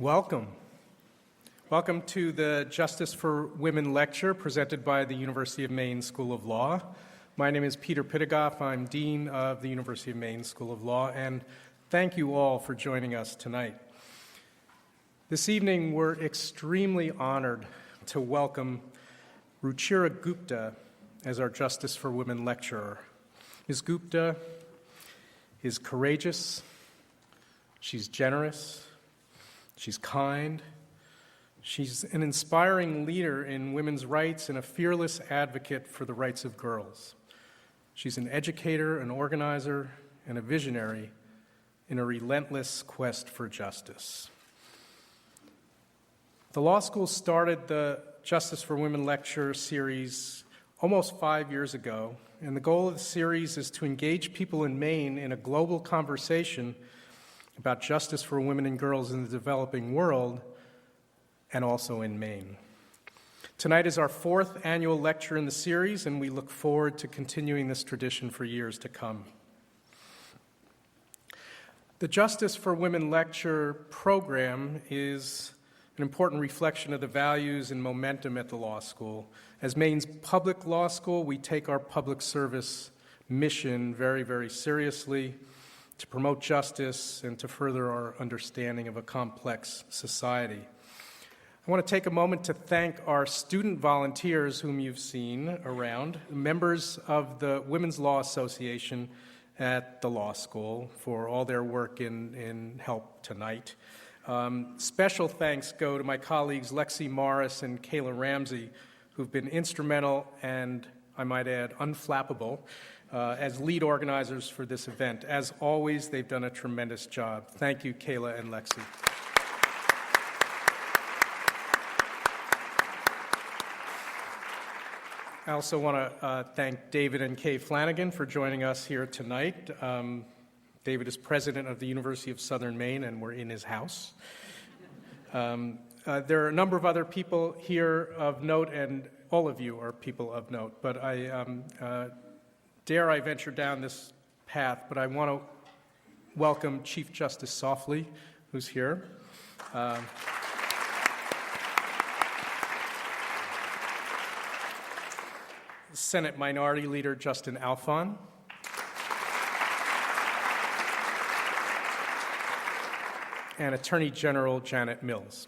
Welcome. Welcome to the Justice for Women lecture presented by the University of Maine School of Law. My name is Peter Pittigoff. I'm Dean of the University of Maine School of Law, and thank you all for joining us tonight. This evening, we're extremely honored to welcome Ruchira Gupta as our Justice for Women lecturer. Ms. Gupta is courageous, she's generous, she's kind, she's an inspiring leader in women's rights and a fearless advocate for the rights of girls. She's an educator, an organizer, and a visionary in a relentless quest for justice. The law school started the Justice for Women lecture series almost 5 years ago, and the goal of the series is to engage people in Maine in a global conversation about justice for women and girls in the developing world and also in Maine. Tonight is our 4th annual lecture in the series, and we look forward to continuing this tradition for years to come. The Justice for Women lecture program is an important reflection of the values and momentum at the law school. As Maine's public law school, we take our public service mission very, very seriously to promote justice and to further our understanding of a complex society. I want to take a moment to thank our student volunteers whom you've seen around, members of the Women's Law Association at the law school for all their work in help tonight. Special thanks go to my colleagues Lexi Morris and Kayla Ramsey, who've been instrumental and, I might add, unflappable as lead organizers for this event. As always, they've done a tremendous job. Thank you, Kayla and Lexi. I also want to thank David and Kay Flanagan for joining us here tonight. David is president of the University of Southern Maine, and we're in his house. There are a number of other people here of note, and all of you are people of note, but dare I venture down this path, but I want to welcome Chief Justice Softly, who's here. Senate Minority Leader Justin Alfon. And Attorney General Janet Mills.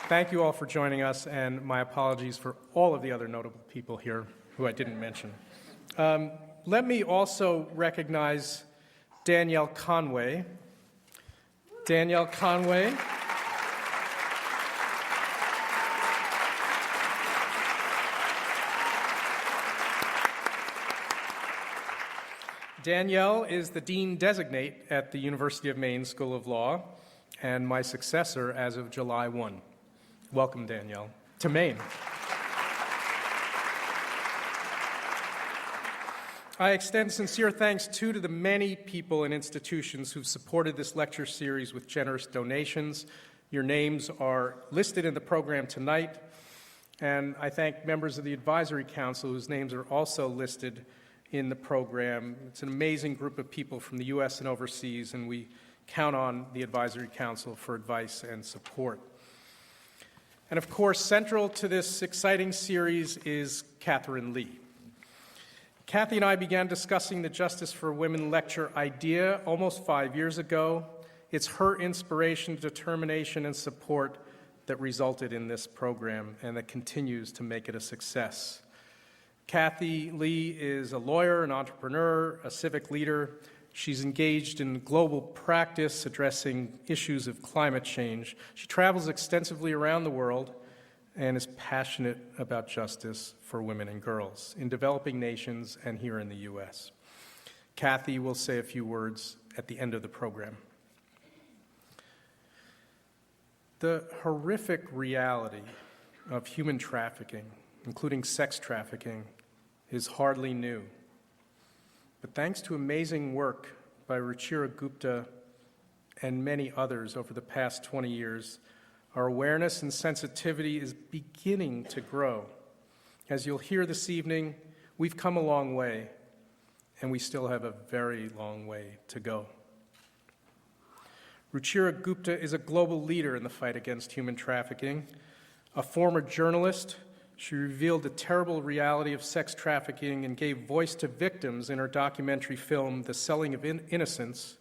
Thank you all for joining us, and my apologies for all of the other notable people here who I didn't mention. Let me also recognize Danielle Conway. Danielle Conway. Danielle is the Dean Designate at the University of Maine School of Law and my successor as of July 1. Welcome, Danielle, to Maine. I extend sincere thanks, too, to the many people and institutions who've supported this lecture series with generous donations. Your names are listed in the program tonight, and I thank members of the Advisory Council whose names are also listed in the program. It's an amazing group of people from the U.S. and overseas, and we count on the Advisory Council for advice and support. And of course, central to this exciting series is Catherine Lee. Kathy and I began discussing the Justice for Women lecture idea almost 5 years ago. It's her inspiration, determination, and support that resulted in this program and that continues to make it a success. Kathy Lee is a lawyer, an entrepreneur, a civic leader. She's engaged in global practice addressing issues of climate change. She travels extensively around the world and is passionate about justice for women and girls in developing nations and here in the U.S. Kathy will say a few words at the end of the program. The horrific reality of human trafficking, including sex trafficking, is hardly new. But thanks to amazing work by Ruchira Gupta and many others over the past 20 years, our awareness and sensitivity is beginning to grow. As you'll hear this evening, we've come a long way, and we still have a very long way to go. Ruchira Gupta is a global leader in the fight against human trafficking. A former journalist, she revealed the terrible reality of sex trafficking and gave voice to victims in her documentary film, The Selling of Innocence,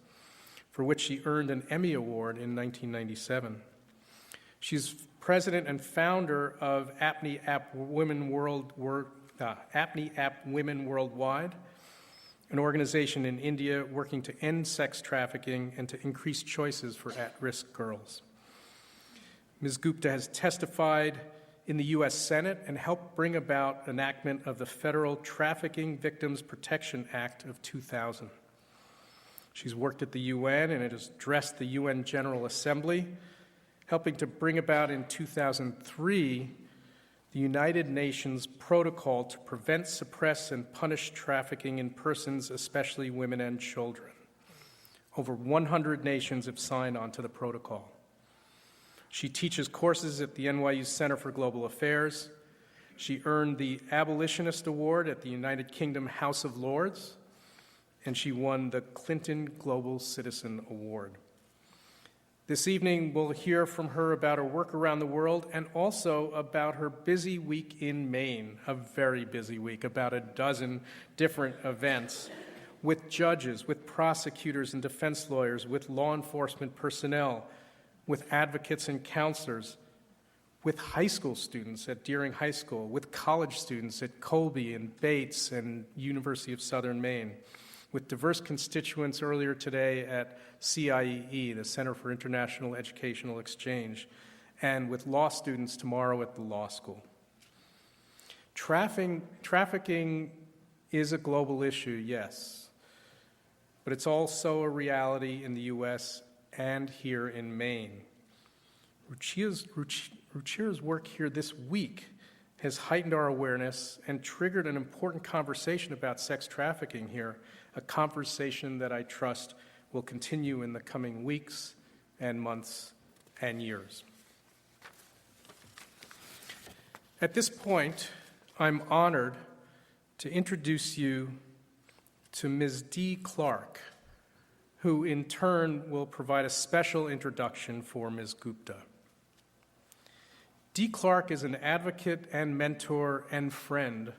for which she earned an Emmy Award in 1997. She's president and founder of Apne App Women Worldwide, an organization in India working to end sex trafficking and to increase choices for at-risk girls. Ms. Gupta has testified in the U.S. Senate and helped bring about enactment of the Federal Trafficking Victims Protection Act of 2000. She's worked at the UN and has addressed the UN General Assembly, helping to bring about in 2003 the United Nations Protocol to prevent, suppress, and punish trafficking in persons, especially women and children. Over 100 nations have signed on to the protocol. She teaches courses at the NYU Center for Global Affairs. She earned the Abolitionist Award at the United Kingdom House of Lords, and she won the Clinton Global Citizen Award. This evening, we'll hear from her about her work around the world and also about her busy week in Maine, a very busy week, about a dozen different events with judges, with prosecutors and defense lawyers, with law enforcement personnel, with advocates and counselors, with high school students at Deering High School, with college students at Colby and Bates and University of Southern Maine, with diverse constituents earlier today at CIEE, the Center for International Educational Exchange, and with law students tomorrow at the law school. Trafficking is a global issue, yes, but it's also a reality in the U.S. and here in Maine. Ruchira's work here this week has heightened our awareness and triggered an important conversation about sex trafficking here, a conversation that I trust will continue in the coming weeks and months and years. At this point, I'm honored to introduce you to Ms. Dee Clark, who in turn will provide a special introduction for Ms. Gupta. Dee Clark is an advocate and mentor and friend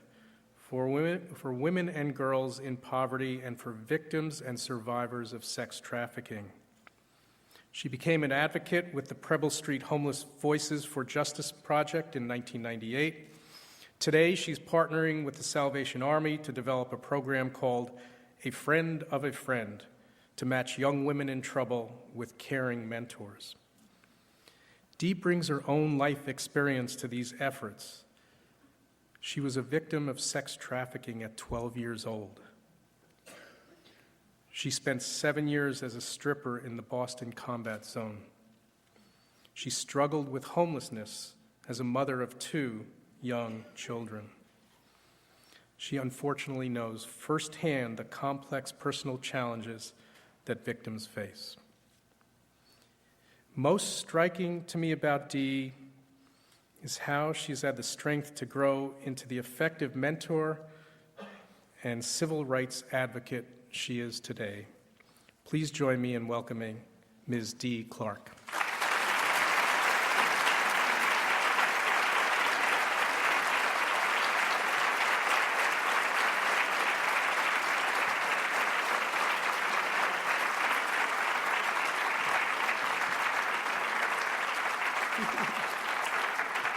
for women and girls in poverty and for victims and survivors of sex trafficking. She became an advocate with the Preble Street Homeless Voices for Justice Project in 1998. Today, she's partnering with the Salvation Army to develop a program called A Friend of a Friend to match young women in trouble with caring mentors. Dee brings her own life experience to these efforts. She was a victim of sex trafficking at 12 years old. She spent 7 years as a stripper in the Boston Combat Zone. She struggled with homelessness as a mother of 2 young children. She unfortunately knows firsthand the complex personal challenges that victims face. Most striking to me about Dee is how she's had the strength to grow into the effective mentor and civil rights advocate she is today. Please join me in welcoming Ms. Dee Clark.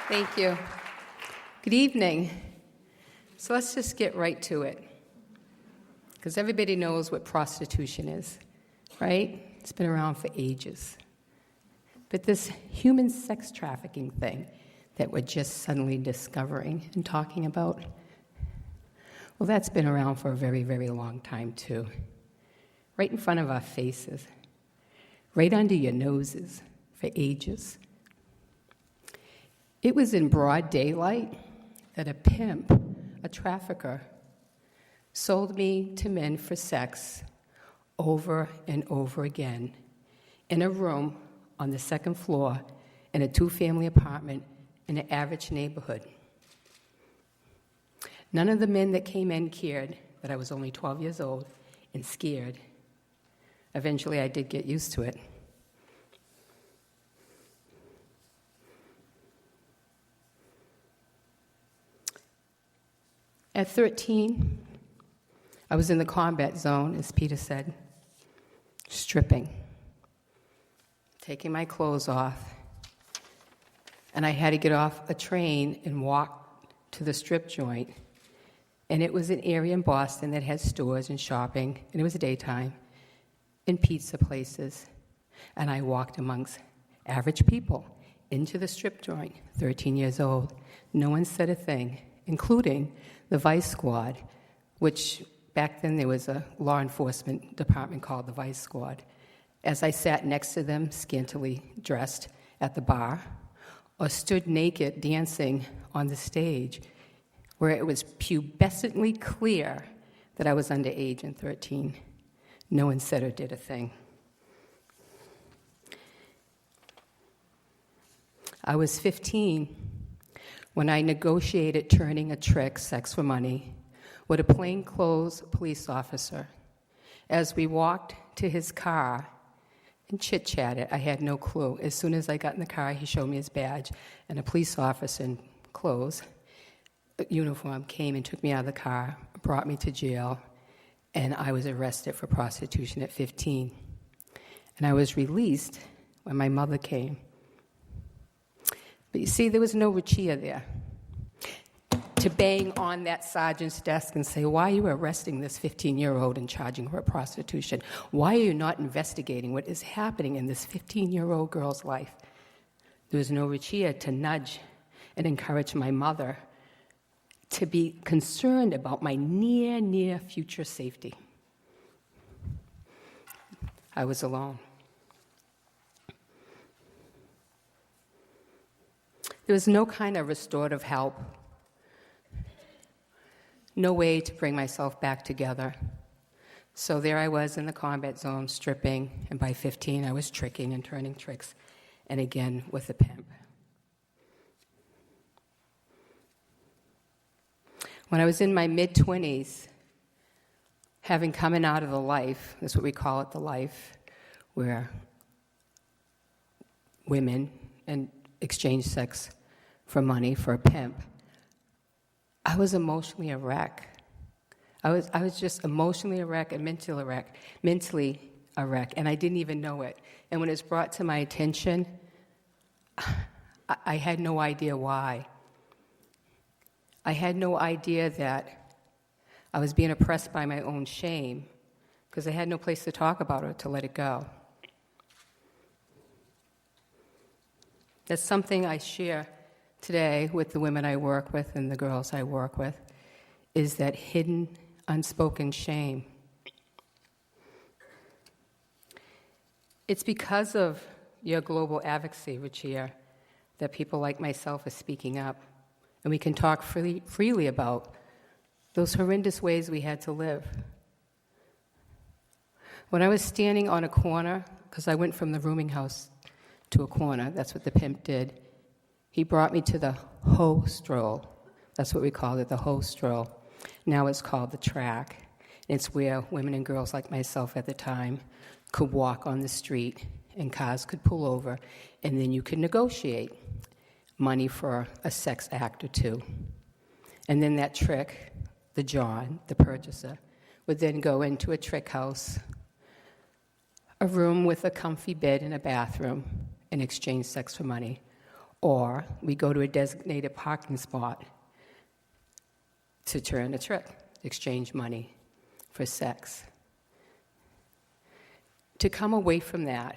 Thank you. Good evening. So let's just get right to it, because everybody knows what prostitution is, right? It's been around for ages. But this human sex trafficking thing that we're just suddenly discovering and talking about, well, that's been around for a very, very long time, too. Right in front of our faces, right under your noses for ages. It was in broad daylight that a pimp, a trafficker, sold me to men for sex over and over again in a room on the 2nd floor in a 2-family apartment in an average neighborhood. None of the men that came in cared that I was only 12 years old and scared. Eventually, I did get used to it. At 13, I was in the combat zone, as Peter said, stripping, taking my clothes off, and I had to get off a train and walk to the strip joint. And it was an area in Boston that had stores and shopping, and it was daytime, and pizza places. And I walked amongst average people into the strip joint, 13 years old. No one said a thing, including the Vice Squad, which back then there was a law enforcement department called the Vice Squad. As I sat next to them, scantily dressed at the bar, or stood naked dancing on the stage, where it was pubescently clear that I was underage and 13. No one said or did a thing. I was 15 when I negotiated turning a trick, sex for money, with a plainclothes police officer. As we walked to his car and chit-chatted, I had no clue. As soon as I got in the car, he showed me his badge, and a police officer in clothes, uniform, came and took me out of the car, brought me to jail, and I was arrested for prostitution at 15. And I was released when my mother came. But you see, there was no Ruchira there to bang on that sergeant's desk and say, why are you arresting this 15-year-old and charging her prostitution? Why are you not investigating what is happening in this 15-year-old girl's life? There was no Ruchira to nudge and encourage my mother to be concerned about my near future safety. I was alone. There was no kind of restorative help, no way to bring myself back together. So there I was in the combat zone, stripping, and by 15 I was tricking and turning tricks, and again with a pimp. When I was in my mid-20s, having coming out of the life, that's what we call it, the life, where women and exchange sex for money for a pimp, I was emotionally a wreck. I was just emotionally a wreck and mentally a wreck, and I didn't even know it. And when it was brought to my attention, I had no idea why. I had no idea that I was being oppressed by my own shame because I had no place to talk about it, to let it go. That's something I share today with the women I work with and the girls I work with, is that hidden, unspoken shame. It's because of your global advocacy, Ruchira, that people like myself are speaking up, and we can talk freely about those horrendous ways we had to live. When I was standing on a corner, because I went from the rooming house to a corner, that's what the pimp did, he brought me to the hoe stroll. That's what we called it, the hoe stroll. Now it's called the track. It's where women and girls like myself at the time could walk on the street and cars could pull over, and then you could negotiate money for a sex act or two. And then that trick, the John, the purchaser, would then go into a trick house, a room with a comfy bed and a bathroom, and exchange sex for money. Or we go to a designated parking spot to turn a trick, exchange money for sex. To come away from that,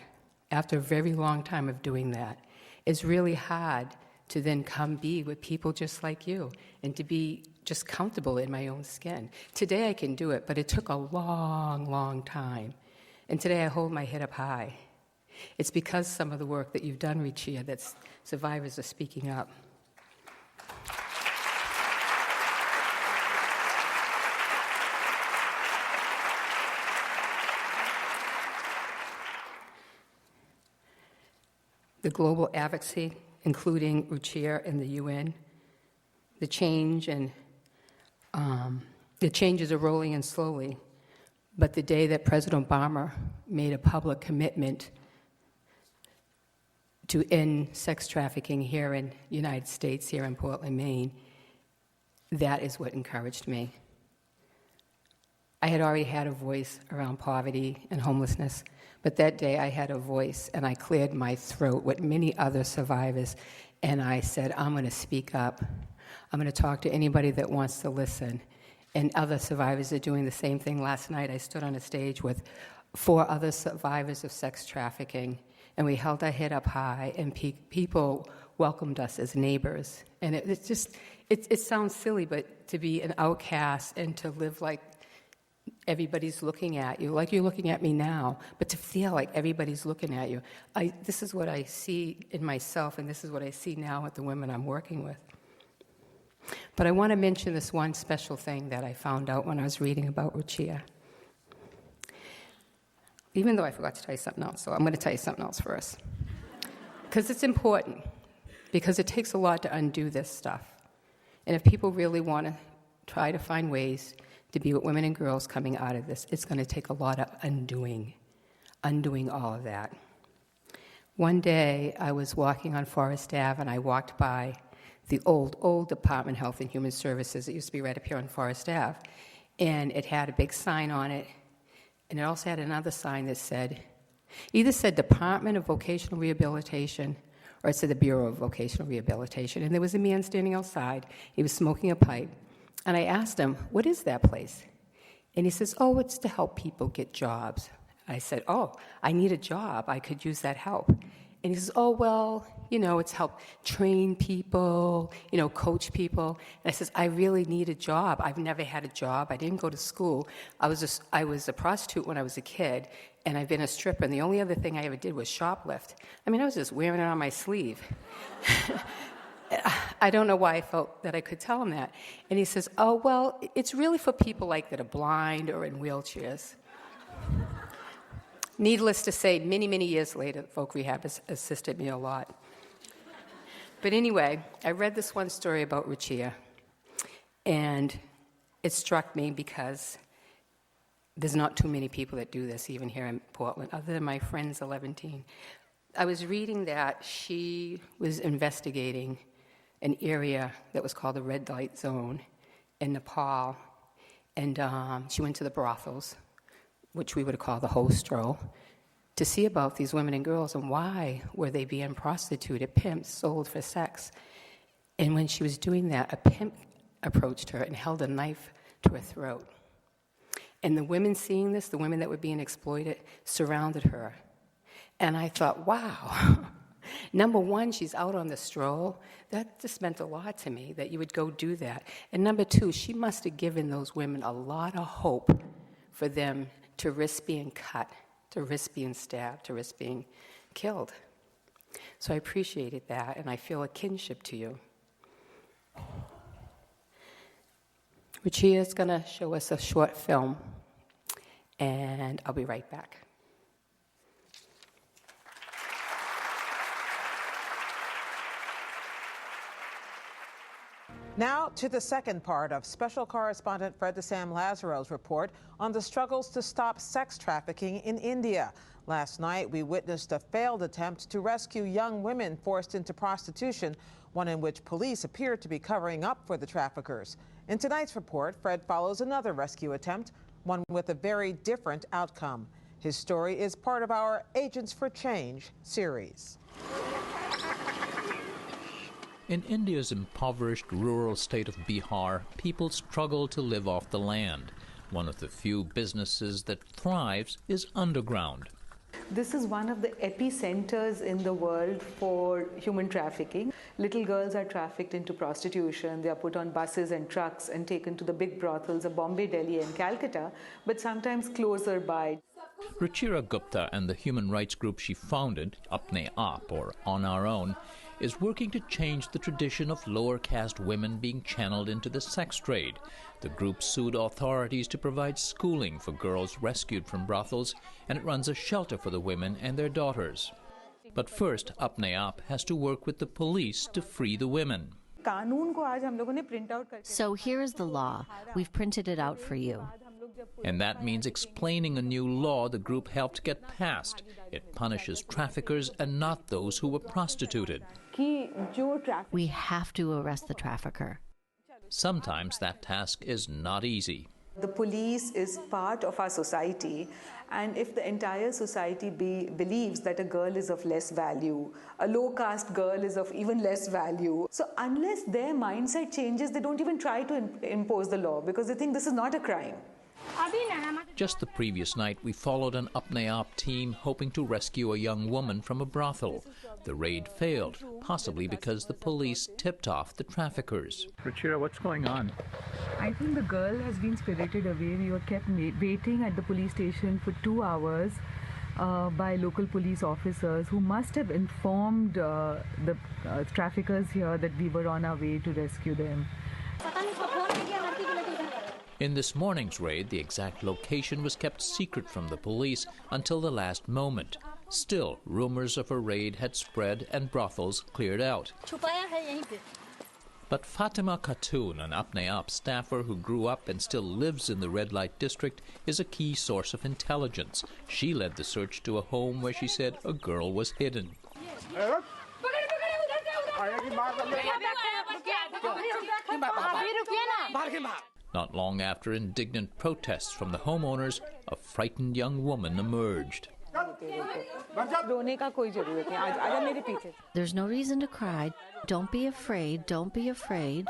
after a very long time of doing that, is really hard to then come be with people just like you and to be just comfortable in my own skin. Today I can do it, but it took a long, long time. And today I hold my head up high. It's because some of the work that you've done, Ruchira, that survivors are speaking up. The global advocacy, including Ruchira and the UN, the change and The changes are rolling in slowly, but the day that President Obama made a public commitment to end sex trafficking here in the United States, here in Portland, Maine, that is what encouraged me. I had already had a voice around poverty and homelessness, but that day I had a voice and I cleared my throat with many other survivors, and I said, I'm going to speak up. I'm going to talk to anybody that wants to listen. And other survivors are doing the same thing. Last night I stood on a stage with 4 other survivors of sex trafficking, and we held our head up high, and people welcomed us as neighbors. And it sounds silly, but to be an outcast and to live like everybody's looking at you, like you're looking at me now, but to feel like everybody's looking at you. This is what I see in myself, and this is what I see now with the women I'm working with. But I want to mention this one special thing that I found out when I was reading about Ruchira. Even though I forgot to tell you something else, so I'm going to tell you something else first. Because it's important, because it takes a lot to undo this stuff. And if people really want to try to find ways to be with women and girls coming out of this, it's going to take a lot of undoing all of that. One day, I was walking on Forest Ave, and I walked by the old Department of Health and Human Services. It used to be right up here on Forest Ave. And it had a big sign on it, and it also had another sign that either said Department of Vocational Rehabilitation, or it said the Bureau of Vocational Rehabilitation. And there was a man standing outside. He was smoking a pipe. And I asked him, what is that place? And he says, oh, it's to help people get jobs. I said, oh, I need a job. I could use that help. And he says, oh, well, it's help train people, coach people. And I says, I really need a job. I've never had a job. I didn't go to school. I was a prostitute when I was a kid, and I've been a stripper, and the only other thing I ever did was shoplift. I was just wearing it on my sleeve. I don't know why I felt that I could tell him that. And he says, oh, well, it's really for people that are blind or in wheelchairs. Needless to say, many, many years later, folk rehab has assisted me a lot. But anyway, I read this one story about Ruchira, and it struck me because there's not too many people that do this, even here in Portland, other than my friends, 11. I was reading that she was investigating an area that was called the red light zone in Nepal, and she went to the brothels, which we would call the hostro, to see about these women and girls and why were they being prostituted, pimped, sold for sex. And when she was doing that, a pimp approached her and held a knife to her throat. And the women seeing this, the women that were being exploited, surrounded her. And I thought, wow. Number one, she's out on the stroll. That just meant a lot to me, that you would go do that. And number two, she must have given those women a lot of hope for them to risk being cut, to risk being stabbed, to risk being killed. So I appreciated that, and I feel a kinship to you. Ruchira is going to show us a short film, and I'll be right back. Now to the second part of Special Correspondent Fred de Sam Lazaro's report on the struggles to stop sex trafficking in India. Last night, we witnessed a failed attempt to rescue young women forced into prostitution, one in which police appeared to be covering up for the traffickers. In tonight's report, Fred follows another rescue attempt, one with a very different outcome. His story is part of our Agents for Change series. In India's impoverished rural state of Bihar, people struggle to live off the land. One of the few businesses that thrives is underground. This is one of the epicenters in the world for human trafficking. Little girls are trafficked into prostitution. They are put on buses and trucks and taken to the big brothels of Bombay, Delhi, and Calcutta, but sometimes closer by. Ruchira Gupta and the human rights group she founded, Apne, or On Our Own, is working to change the tradition of lower caste women being channeled into the sex trade. The group sued authorities to provide schooling for girls rescued from brothels, and it runs a shelter for the women and their daughters. But first, Apne has to work with the police to free the women. So here is the law. We've printed it out for you. And that means explaining a new law the group helped get passed. It punishes traffickers and not those who were prostituted. We have to arrest the trafficker. Sometimes that task is not easy. The police is part of our society, and if the entire society believes that a girl is of less value, a low-caste girl is of even less value, so unless their mindset changes, they don't even try to impose the law because they think this is not a crime. Just the previous night, we followed an Apne Aap team hoping to rescue a young woman from a brothel. The raid failed, possibly because the police tipped off the traffickers. Ruchira, what's going on? I think the girl has been spirited away. We were kept waiting at the police station for 2 hours by local police officers who must have informed the traffickers here that we were on our way to rescue them. In this morning's raid, the exact location was kept secret from the police until the last moment. Still, rumors of a raid had spread and brothels cleared out. But Fatima Khatun, an Apne Aap staffer who grew up and still lives in the red light district, is a key source of intelligence. She led the search to a home where she said a girl was hidden. Not long after indignant protests from the homeowners, a frightened young woman emerged. There's no reason to cry. Don't be afraid. Don't be afraid.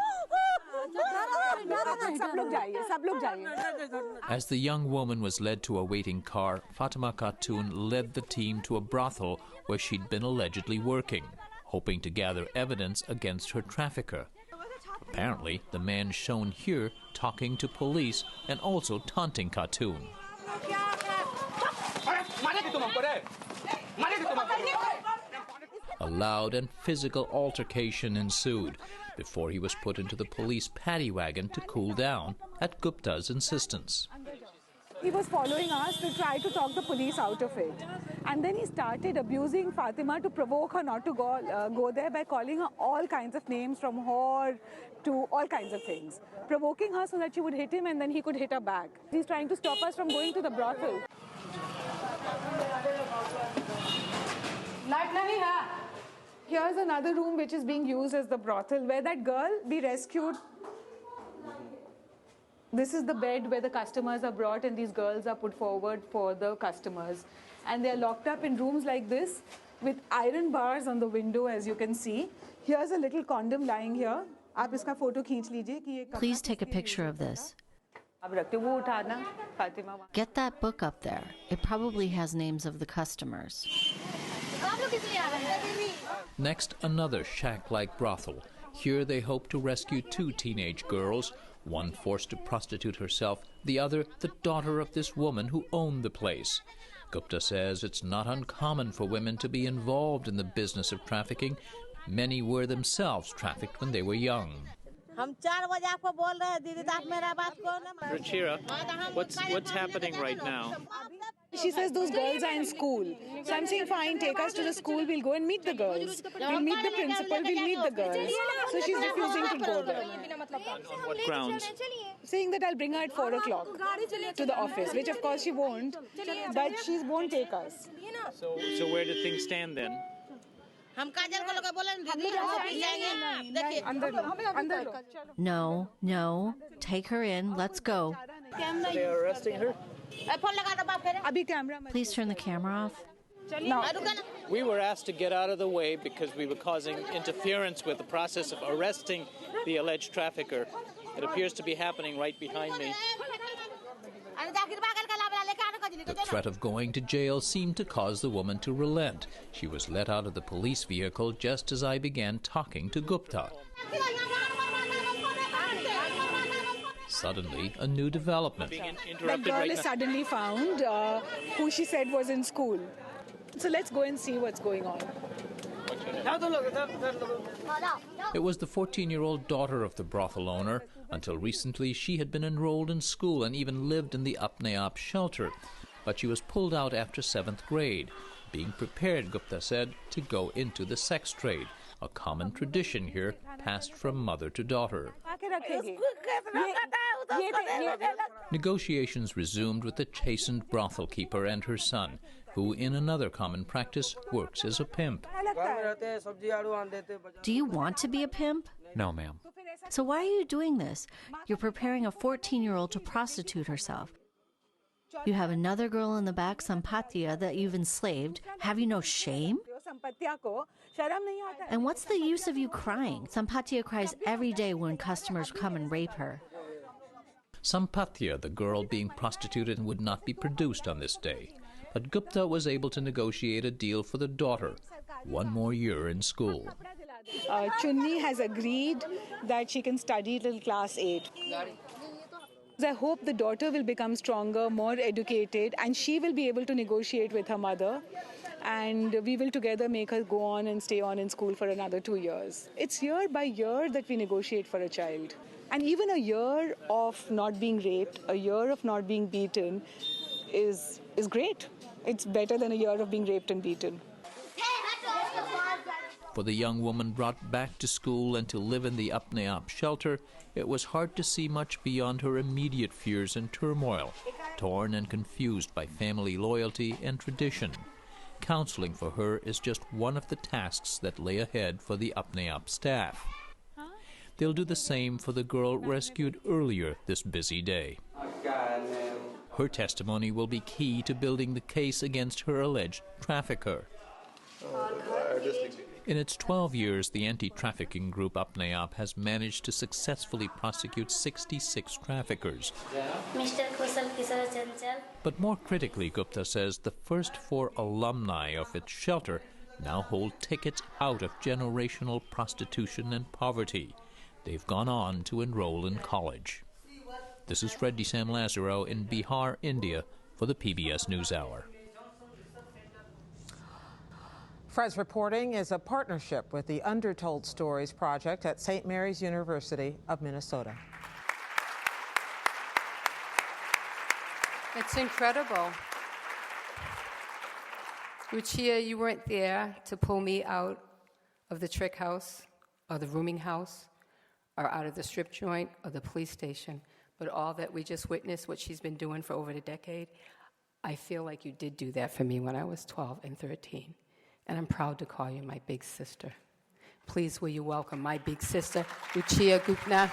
As the young woman was led to a waiting car, Fatima Khatun led the team to a brothel where she'd been allegedly working, hoping to gather evidence against her trafficker. Apparently, the man shown here talking to police and also taunting Khatun. A loud and physical altercation ensued before he was put into the police paddy wagon to cool down at Gupta's insistence. He was following us to try to talk the police out of it. And then he started abusing Fatima to provoke her not to go there by calling her all kinds of names, from whore to all kinds of things. Provoking her so that she would hit him and then he could hit her back. He's trying to stop us from going to the brothel. Here's another room which is being used as the brothel where that girl we rescued. This is the bed where the customers are brought and these girls are put forward for the customers. And they're locked up in rooms like this with iron bars on the window, as you can see. Here's a little condom lying here. Please take a picture of this. Get that book up there. It probably has names of the customers. Next, another shack-like brothel. Here they hope to rescue 2 teenage girls, one forced to prostitute herself, the other the daughter of this woman who owned the place. Gupta says it's not uncommon for women to be involved in the business of trafficking. Many were themselves trafficked when they were young. Ruchira, what's happening right now? She says those girls are in school. So I'm saying, fine, take us to the school, we'll go and meet the girls. We'll meet the principal, we'll meet the girls. So she's refusing to go there. On what grounds? Saying that I'll bring her at 4 o'clock to the office, which of course she won't, but she won't take us. So where do things stand then? No. Take her in. Let's go. They are arresting her? Please turn the camera off. No. We were asked to get out of the way because we were causing interference with the process of arresting the alleged trafficker. It appears to be happening right behind me. The threat of going to jail seemed to cause the woman to relent. She was let out of the police vehicle just as I began talking to Gupta. Suddenly, a new development. That girl is suddenly found, who she said was in school. So let's go and see what's going on. It was the 14-year-old daughter of the brothel owner. Until recently, she had been enrolled in school and even lived in the Apne Aap shelter. But she was pulled out after 7th grade, being prepared, Gupta said, to go into the sex trade. a common tradition here passed from mother to daughter. Negotiations resumed with the chastened brothel keeper and her son, who in another common practice works as a pimp. Do you want to be a pimp? No, ma'am. So why are you doing this? You're preparing a 14-year-old to prostitute herself. You have another girl in the back, Sampatia, that you've enslaved. Have you no shame? And what's the use of you crying? Sampatia cries every day when customers come and rape her. Sampatia, the girl being prostituted, would not be produced on this day. But Gupta was able to negotiate a deal for the daughter, 1 more year in school. Chunni has agreed that she can study till class 8. I hope the daughter will become stronger, more educated, and she will be able to negotiate with her mother. And we will together make her go on and stay on in school for another 2 years. It's year by year that we negotiate for a child. And even a year of not being raped, a year of not being beaten is great. It's better than a year of being raped and beaten. For the young woman brought back to school and to live in the Apne shelter, it was hard to see much beyond her immediate fears and turmoil, torn and confused by family loyalty and tradition. Counseling for her is just one of the tasks that lay ahead for the Apne staff. They'll do the same for the girl rescued earlier this busy day. Her testimony will be key to building the case against her alleged trafficker. In its 12 years, the anti-trafficking group Apne has managed to successfully prosecute 66 traffickers. But more critically, Gupta says the first 4 alumni of its shelter now hold tickets out of generational prostitution and poverty. They've gone on to enroll in college. This is Freddy Sam Lazaro in Bihar, India, for the PBS NewsHour. Fred's reporting is a partnership with the Undertold Stories Project at St. Mary's University of Minnesota. It's incredible. Ruchira, you weren't there to pull me out of the trick house or the rooming house or out of the strip joint or the police station, but all that we just witnessed, what she's been doing for over a decade, I feel like you did do that for me when I was 12 and 13. And I'm proud to call you my big sister. Please will you welcome my big sister, Ruchira Gupta.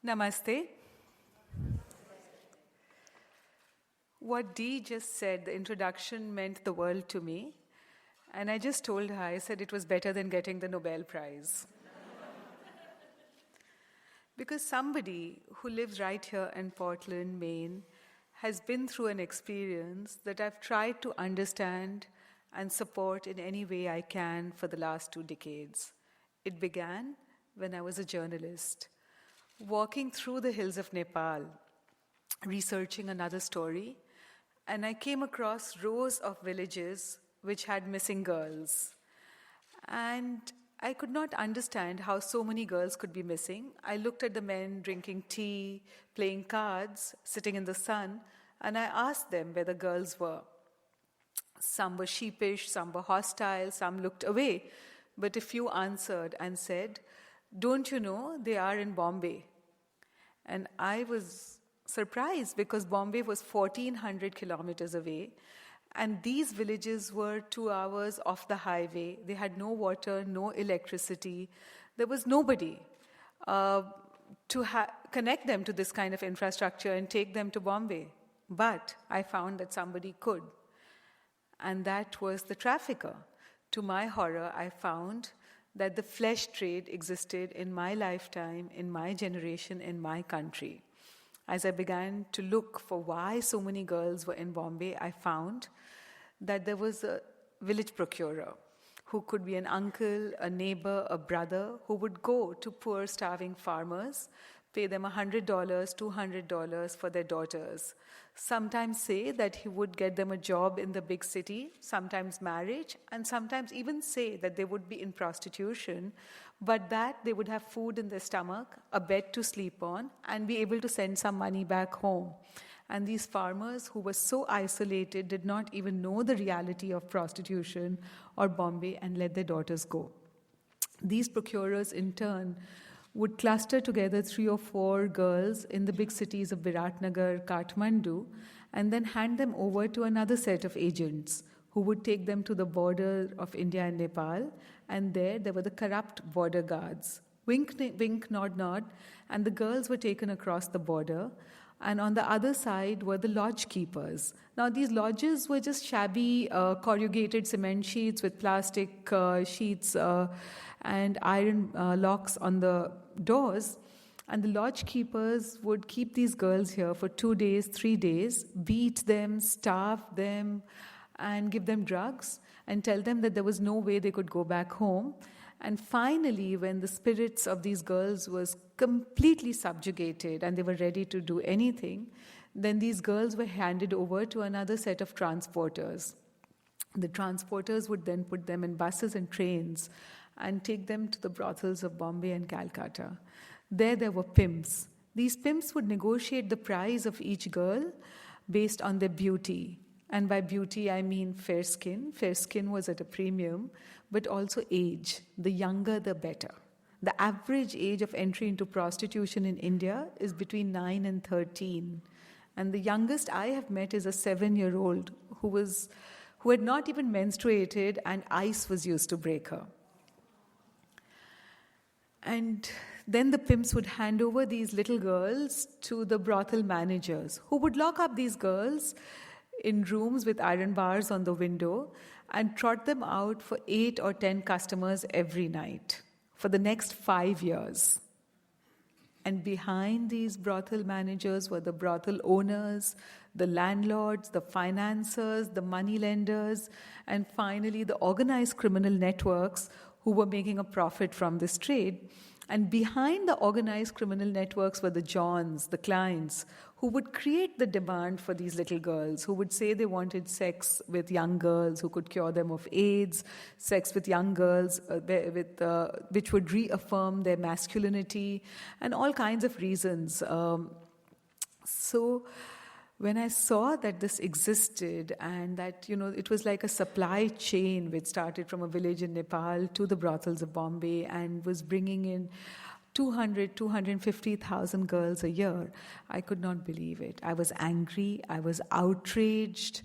Namaste. What Dee just said, the introduction, meant the world to me. And I just told her, I said it was better than getting the Nobel Prize. Because somebody who lives right here in Portland, Maine, has been through an experience that I've tried to understand and support in any way I can for the last 2 decades. It began when I was a journalist, walking through the hills of Nepal, researching another story, and I came across rows of villages which had missing girls. And I could not understand how so many girls could be missing. I looked at the men drinking tea, playing cards, sitting in the sun, and I asked them where the girls were. Some were sheepish, some were hostile, some looked away, but a few answered and said, "Don't you know they are in Bombay?" And I was surprised because Bombay was 1,400 kilometers away, and these villages were 2 hours off the highway. They had no water, no electricity. There was nobody to connect them to this kind of infrastructure and take them to Bombay. But I found that somebody could, and that was the trafficker. To my horror, I found that the flesh trade existed in my lifetime, in my generation, in my country. As I began to look for why so many girls were in Bombay, I found that there was a village procurer who could be an uncle, a neighbor, a brother, who would go to poor, starving farmers, pay them $100, $200 for their daughters. Sometimes say that he would get them a job in the big city, sometimes marriage, and sometimes even say that they would be in prostitution, but that they would have food in their stomach, a bed to sleep on, and be able to send some money back home. And these farmers who were so isolated did not even know the reality of prostitution or Bombay and let their daughters go. These procurers, in turn, would cluster together 3 or 4 girls in the big cities of Biratnagar, Kathmandu, and then hand them over to another set of agents who would take them to the border of India and Nepal, and there were the corrupt border guards. Wink, wink, nod, nod, and the girls were taken across the border, and on the other side were the lodge keepers. Now, these lodges were just shabby corrugated cement sheets with plastic sheets and iron locks on the doors. And the lodge keepers would keep these girls here for 2 days, 3 days, beat them, starve them, and give them drugs, and tell them that there was no way they could go back home. And finally, when the spirits of these girls was completely subjugated and they were ready to do anything, then these girls were handed over to another set of transporters. The transporters would then put them in buses and trains and take them to the brothels of Bombay and Calcutta. There were pimps. These pimps would negotiate the price of each girl based on their beauty. And by beauty, I mean fair skin. Fair skin was at a premium, but also age. The younger, the better. The average age of entry into prostitution in India is between 9 and 13. And the youngest I have met is a 7-year-old who had not even menstruated, and ice was used to break her. And then the pimps would hand over these little girls to the brothel managers, who would lock up these girls in rooms with iron bars on the window and trot them out for 8 or 10 customers every night for the next 5 years. And behind these brothel managers were the brothel owners, the landlords, the financiers, the moneylenders, and finally the organized criminal networks who were making a profit from this trade. And behind the organized criminal networks were the Johns, the clients, who would create the demand for these little girls, who would say they wanted sex with young girls who could cure them of AIDS, sex with young girls which would reaffirm their masculinity, and all kinds of reasons. So when I saw that this existed and that, it was like a supply chain which started from a village in Nepal to the brothels of Bombay and was bringing in 250,000 girls a year, I could not believe it. I was angry. I was outraged.